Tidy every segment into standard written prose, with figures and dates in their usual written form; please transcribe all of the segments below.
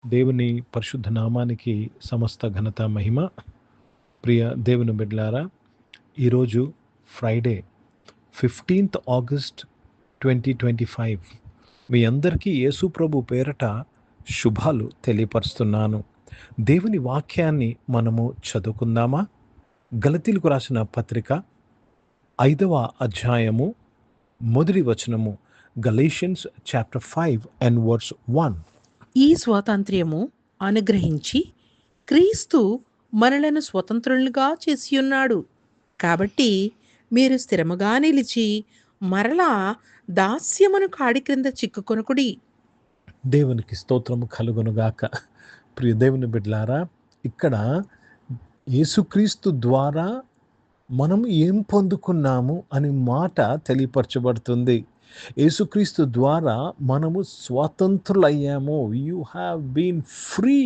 దేవుని పరిశుద్ధ నామానికి సమస్త ఘనత మహిమ. ప్రియ దేవుని బిడ్డలారా, ఈరోజు ఫ్రైడే 15th ఆగస్ట్ 2025. మీ అందరికీ యేసు ప్రభు పేరట శుభాలు తెలియపరుస్తున్నాను. దేవుని వాక్యాన్ని మనము చదువుకుందామా? గలతీలకు రాసిన పత్రిక 5వ అధ్యాయము మొదటి వచనము. Galatians chapter 5 and verse 1. ఈ స్వాతంత్ర్యము అనుగ్రహించి క్రీస్తు మనలను స్వతంత్రులుగా చేసియున్నాడు. కాబట్టి మీరు స్థిరముగా నిలిచి మరలా దాస్యమును కాడి క్రింద చిక్కుకొనుకుడి. దేవునికి స్తోత్రము కలుగునుగాక. ప్రియ దేవుని బిడ్డలారా, ఇక్కడ యేసుక్రీస్తు ద్వారా మనం ఏం పొందుకున్నాము అనే మాట తెలియపరచబడుతుంది. యేసుక్రీస్తు ద్వారా మనము స్వతంత్రులయ్యాము. You have been free.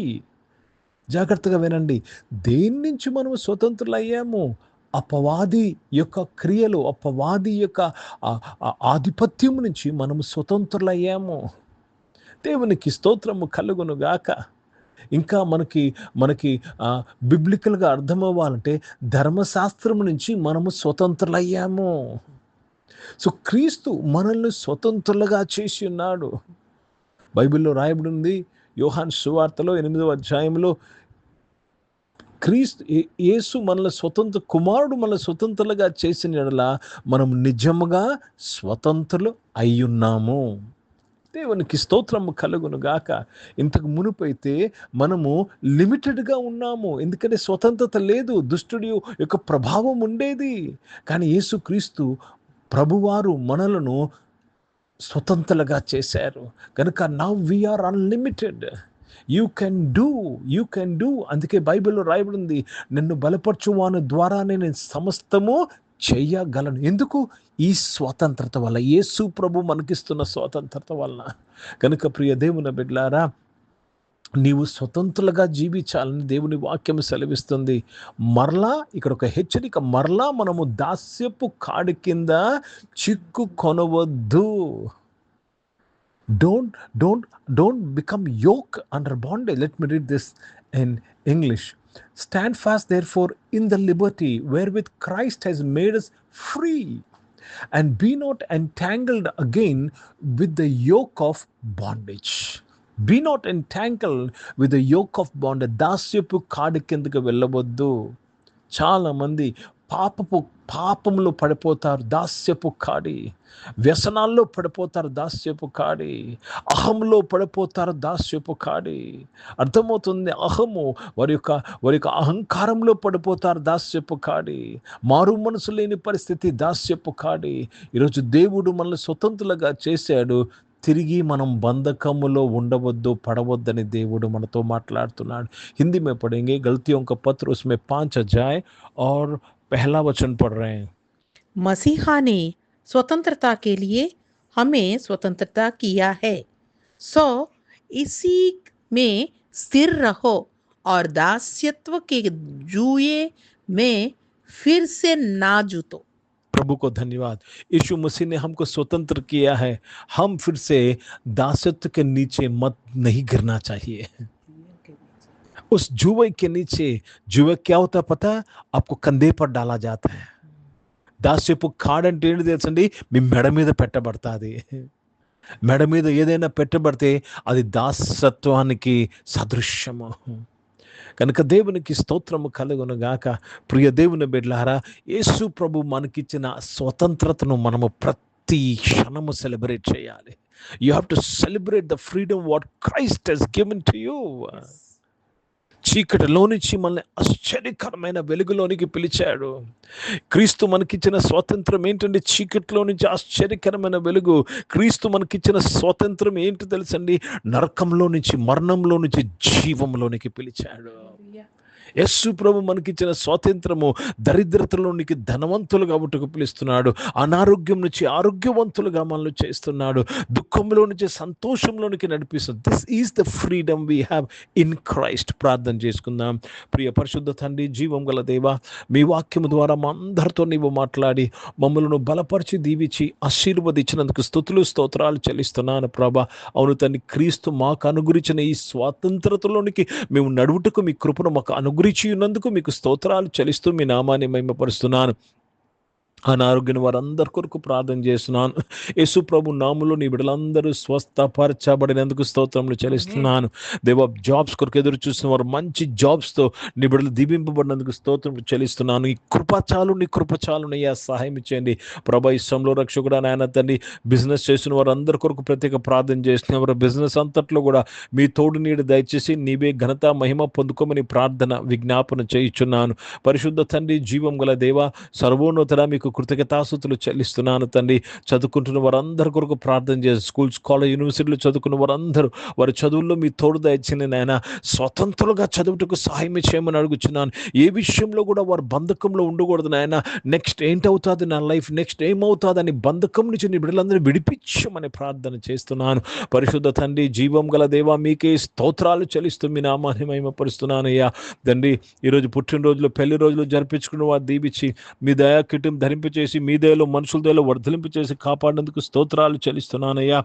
జాగ్రత్తగా వినండి. దేని నుంచి మనము స్వతంత్రులయ్యాము? అపవాది యొక్క క్రియలు, అపవాది యొక్క ఆధిపత్యం నుంచి మనము స్వతంత్రులయ్యాము. దేవునికి స్తోత్రము కలుగునుగాక. ఇంకా మనకి బిబ్లికల్గా అర్థమవ్వాలంటే ధర్మశాస్త్రం నుంచి మనము స్వతంత్రులయ్యాము. సో క్రీస్తు మనల్ని స్వతంత్రులుగా చేసి ఉన్నాడు. బైబిల్లో రాయబడి ఉంది, యోహాను సువార్తలో 8వ అధ్యాయంలో, క్రీస్తు యేసు మనల్ని కుమారుడు మనల్ని స్వతంత్రులుగా చేసిన యెడల మనం నిజముగా స్వతంత్రులు అయ్యున్నాము. దేవునికి స్తోత్రము కలుగునుగాక. ఇంతకు మునుపైతే మనము లిమిటెడ్గా ఉన్నాము, ఎందుకంటే స్వతంత్రత లేదు, దుష్టుడి యొక్క ప్రభావం ఉండేది. కానీ యేసుక్రీస్తు ప్రభువారు మనలను స్వతంత్రులుగా చేశారు కనుక now we are unlimited. You can do. అందుకే బైబిల్లో రాయబడింది, నిన్ను బలపరచువాని ద్వారా నేను సమస్తము చెయ్యగలను. ఎందుకు? ఈ స్వతంత్రత వల్ల, యేసు ప్రభు మనకిస్తున్న స్వతంత్రత వలన. కనుక ప్రియ దేవుని బిడ్డలారా, నీవు స్వతంత్రులుగా జీవించాలని దేవుని వాక్యం సెలవిస్తుంది. మరలా ఇక్కడ ఒక హెచ్చరిక, మరలా మనము దాస్యపు కాడి కింద చిక్కు కొనవద్దు. Don't become yoke under bondage. Let me read this in English. Stand fast therefore in the liberty wherewith Christ has made us free, and be not entangled again with the yoke of bondage. Be not entangled with the yoke of bondage. దాస్యపు కాడి కిందకు వెళ్ళవద్దు. చాలా మంది పాపంలో పడిపోతారు, దాస్యపు కాడి. వ్యసనాల్లో పడిపోతారు, దాస్యపు కాడి. అహంలో పడిపోతారు, దాస్యపు కాడి. అర్థమవుతుంది? అహము, వారి యొక్క అహంకారంలో పడిపోతారు, దాస్యపు కాడి. మారు మనసు లేని పరిస్థితి, దాస్యపు కాడి. ఈరోజు దేవుడు మనల్ని స్వతంత్రులుగా చేశాడు. తిరిగి మనం బంధకములో ఉండవద్దు, పడవద్దని దేవుడు మనతో మాట్లాడుతున్నాడు. హిందీ में पढ़ेंगे, गलतियों का पत्र उसमें 5 अध्याय और पहला वचन पढ़ रहे हैं. मसीहा ने स्वतंत्रता के लिए हमें स्वतंत्रता किया है, सो इसी में स्थिर रहो और दास्यत्व के जुए में फिर से ना जूतो. प्रभु को धन्यवाद. यीशु मसीह ने हमको स्वतंत्र किया है. हम फिर से दासत्व के नीचे मत नहीं गिरना चाहिए. उस जुए के नीचे, जुए क्या होता है पता है? आपको कंधे पर डाला जाता है. దాస్యపు కాడంటే ఏంటి తెలుసండి? మీ మెడ మీద పెట్టబడతాది. మెడ మీద ఏదైనా పెట్టబడితే అది దాసత్వానికి సదృశ్యము. కనుక దేవునికి స్తోత్రము కలుగునుగాక. ప్రియ దేవుని బిడ్డలారా, యేసు ప్రభు మనకిచ్చిన స్వతంత్రతను మనము ప్రతి క్షణము సెలబ్రేట్ చేయాలి. You have to celebrate the freedom what Christ has given to you. చీకటిలో నుంచి మనల్ని ఆశ్చర్యకరమైన వెలుగులోనికి పిలిచాడు. క్రీస్తు మనకిచ్చిన స్వాతంత్రం ఏంటండి? చీకటిలో నుంచి ఆశ్చర్యకరమైన వెలుగు. క్రీస్తు మనకిచ్చిన స్వాతంత్రం ఏంటి తెలుసండి? నరకంలో నుంచి, మరణంలో నుంచి జీవంలోనికి పిలిచాడు. యేసు ప్రభు మనకిచ్చిన స్వాతంత్రము దరిద్రతలోనికి ధనవంతులుగా ఉంటకు పిలుస్తున్నాడు. అనారోగ్యం నుంచి ఆరోగ్యవంతులుగా మనల్ని చేస్తున్నాడు. దుఃఖంలో నుంచి సంతోషంలోనికి నడిపిస్తుంది. This is the freedom we have in Christ. ప్రార్థన చేసుకుందాం. ప్రియ పరిశుద్ధ తండ్రి, జీవం గల దేవ, మీ వాక్యము ద్వారా మా అందరితో నీవు మాట్లాడి మమ్మల్ని బలపరిచి దీవించి ఆశీర్వదించినందుకు స్తుతులు స్తోత్రాలు చెల్లిస్తున్నాను ప్రభా. అవును తండ్రి, క్రీస్తు మాకు అనుగ్రహించిన ఈ స్వాతంత్రతలోనికి మేము నడువుటకు మీ కృపను మాకు అనుగ్రహించి ఉన్నందుకు మీకు స్తోత్రాలు చెల్లిస్తూ మీ నామాన్ని మహిమపరుస్తున్నాను. అనారోగ్యం వారందరి కొరకు ప్రార్థన చేస్తున్నాను. యేసు ప్రభు నామములో నీ బిడ్డలందరూ స్వస్థపరచబడినందుకు స్తోత్రములు చెల్లిస్తున్నాను. దేవ, జాబ్స్ కొరకు ఎదురు చూస్తున్న వారు మంచి జాబ్స్తో నీ బిడ్డలు దీవింపబడినందుకు స్తోత్రములు చెల్లిస్తున్నాను. ఈ కృపచాలు, నీ కృపచాలునయ్యా, సహాయం ఇచ్చేయండి ప్రభా. ఇష్టంలో రక్షకుడా నాయన తండ్రి, బిజినెస్ చేసిన వారందరి కొరకు ప్రత్యేక ప్రార్థన చేస్తున్న వారు బిజినెస్ అంతట్లో కూడా మీ తోడు నీడు దయచేసి నీవే ఘనత మహిమ పొందుకోమని ప్రార్థన విజ్ఞాపన చేయుచున్నాను. పరిశుద్ధ తండ్రి, జీవం గల దేవ, సర్వోన్నతుడ, మీకు కృతజ్ఞతాస్తుతులు చెల్లిస్తున్నాను తండ్రి. చదువుకుంటున్న వారందరి కొరకు ప్రార్థన చేసి స్కూల్స్, కాలేజ్, యూనివర్సిటీలో చదువుకున్న వారందరూ వారి చదువుల్లో మీ తోడు దయచేయండి నాయన. స్వతంత్రంగా చదువుటకు సహాయం చేయమని అడుగుచున్నాను. ఏ విషయంలో కూడా వారు బంధకంలో ఉండకూడదు నాయన. నెక్స్ట్ ఏంటవుతుంది నా లైఫ్, నెక్స్ట్ ఏమవుతుంది అని బంధకం నుంచి నీ బిడ్డలందరూ విడిపించమని ప్రార్థన చేస్తున్నాను. పరిశుద్ధ తండ్రి, జీవం గల దేవా, మీకే స్తోత్రాలు చెల్లిస్తూ మీ నామాన్ని మహిమపరుస్తున్నానయ్యా తండ్రి. ఈరోజు పుట్టినరోజులు, పెళ్లి రోజులు జరిపించుకున్న వారు దీవించి మీ దయా కిరీటం ధరింపచేసి మీ దయలో మనుషుల దయలో వర్ధలింపు చేసి కాపాడేందుకు స్తోత్రాలు చెల్లిస్తున్నానయ్యా.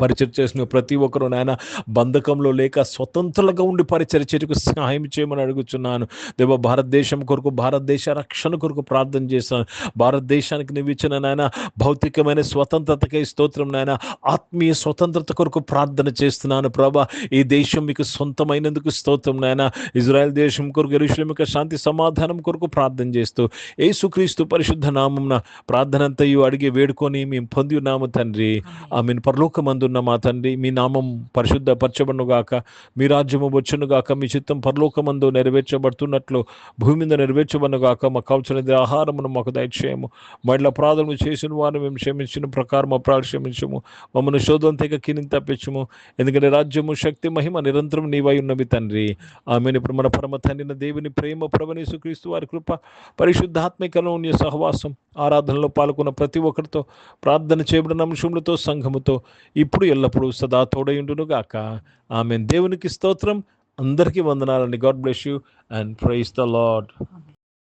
పరిచయం చేసిన ప్రతి ఒక్కరూ నాయన బంధకంలో లేక స్వతంత్రంగా ఉండి పరిచయం చేయడానికి సహాయం చేయమని అడుగుతున్నాను. దేవ, భారతదేశం కొరకు, భారతదేశ రక్షణ కొరకు ప్రార్థన చేస్తున్నాను. భారతదేశానికి నువ్వు ఇచ్చిన నాయన భౌతికమైన స్వతంత్రతకై స్తోత్రం నాయన. ఆత్మీయ స్వతంత్రత కొరకు ప్రార్థన చేస్తున్నాను ప్రభా. ఈ దేశం మీకు సొంతమైనందుకు స్తోత్రం నాయన. ఇజ్రాయెల్ దేశం కొరకు, యెరూషలేము యొక్క శాంతి సమాధానం కొరకు ప్రార్థన చేస్తూ యేసుక్రీస్తు పరిశుద్ధ నామమున ప్రార్థన అంతయు అడిగి వేడుకొని మేము పొంది ఉన్నాము తండ్రి. ఆమేన్. పరలోకమందున్న మా తండ్రి, మీ నామం పరిశుద్ధపరచబడును గాక, మీ రాజ్యము వచ్చును గాక, మీ చిత్తం పరలోకమందు నెరవేర్చబడుతున్నట్లు భూమి మీద నెరవేర్చబడును గాక. మాకు కావలసిన ఆహారమును మాకు దయచేయము. మళ్ళీ అపరాధములు చేసిన వారిని మేము క్షమించిన ప్రకారం అపరాధ క్షమించము. మమ్మల్ని శోధన తెగ కిని తప్పించము. ఎందుకంటే రాజ్యము, శక్తి, మహిమ నిరంతరం నీవై ఉన్నవి తండ్రి. ఆమెను. ఇప్పుడు మన పరమ తండ్రిన దేవుని ప్రేమ, ప్రభువైన యేసుక్రీస్తు వారి కృప, పరిశుద్ధాత్మికను సహవాసం, ఆరాధనలో పాల్గొన్న ప్రతి ఒక్కరితో, ప్రార్థన చేయబడిన అంశములతో, సంఘముతో ఇప్పుడు ఎల్లప్పుడూ సదా తోడయుండును గాక. ఆమేన్. దేవునికి స్తోత్రం. అందరికీ వందనాలండి. God bless you and praise the lord.